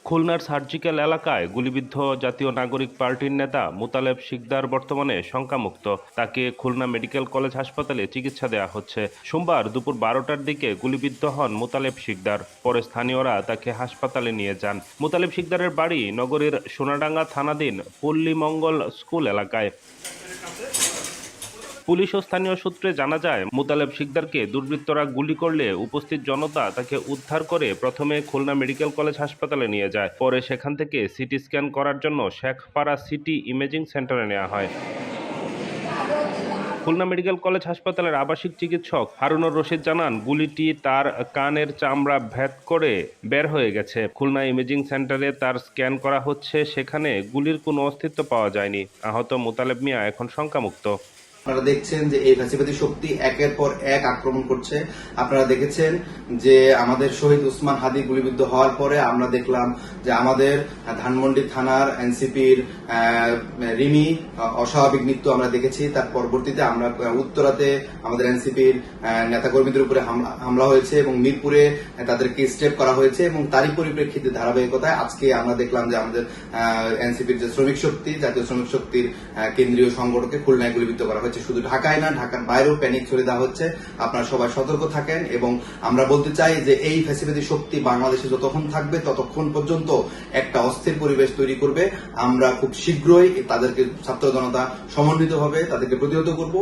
খুলনার সার্জিক্যাল এলাকায় গুলিবিদ্ধ জাতীয় নাগরিক পার্টির নেতা মোতালেব শিকদার বর্তমানে শঙ্কামুক্ত। তাকে খুলনা মেডিকেল কলেজ হাসপাতালে চিকিৎসা দেওয়া হচ্ছে। সোমবার দুপুর 12টার দিকে গুলিবিদ্ধ হন মোতালেব শিকদার। পরে স্থানীয়রা তাকে হাসপাতালে নিয়ে যান। মোতালেব শিকদারের বাড়ি নগরীর সোনাডাঙ্গা থানাধীন পল্লীমঙ্গল স্কুল এলাকায়। পুলিশ ও স্থানীয় সূত্রে জানা যায়, মোতালেব শিকদারকে দুর্বৃত্তরা গুলি করলে উপস্থিত জনতা তাকে উদ্ধার করে প্রথমে খুলনা মেডিকেল কলেজ হাসপাতালে নিয়ে যায়। পরে সেখান থেকে সিটি স্ক্যান করার জন্য শেখপাড়া সিটি ইমেজিং সেন্টারে নেওয়া হয়। খুলনা মেডিকেল কলেজ হাসপাতালের আবাসিক চিকিৎসক হারুনুর রশিদ জানান, গুলিটি তার কানের চামড়া ভেদ করে বের হয়ে গেছে। খুলনা ইমেজিং সেন্টারে তার স্ক্যান করা হচ্ছে, সেখানে গুলির কোনো অস্তিত্ব পাওয়া যায়নি। আহত মোতালেব মিয়া এখন শঙ্কামুক্ত। আপনারা দেখছেন যে এই ফ্যাসিবাদী শক্তি একের পর এক আক্রমণ করছে। আপনারা দেখেছেন যে আমাদের শহীদ উসমান হাদি গুলিবিদ্ধ হওয়ার পরে আমরা দেখলাম যে আমাদের ধানমন্ডি থানার এনসিপির রিমি অস্বাভাবিক মৃত্যু আমরা দেখেছি। তার পরবর্তীতে আমরা উত্তরাতে আমাদের এনসিপির নেতাকর্মীদের উপরে হামলা হয়েছে এবং মিরপুরে তাদেরকে স্টেপ করা হয়েছে এবং তারই পরিপ্রেক্ষিতে ধারাবাহিকতায় আজকে আমরা দেখলাম যে আমাদের এনসিপির যে শ্রমিক শক্তি, জাতীয় শ্রমিক শক্তির কেন্দ্রীয় সংগঠনকে খুলনায় গুলিবিদ্ধ করা হয়েছে। শুধু ঢাকায় না, ঢাকার বাইরেও প্যানিক ছড়িয়ে দেওয়া হচ্ছে। আপনারা সবাই সতর্ক থাকেন এবং আমরা বলতে চাই যে এই ফ্যাসিবাদী শক্তি বাংলাদেশে যতক্ষণ থাকবে ততক্ষণ পর্যন্ত একটা অস্থির পরিবেশ তৈরি করবে। আমরা খুব শীঘ্রই তাদেরকে ছাত্র জনতা সমন্বিতভাবে তাদেরকে প্রতিহত করব।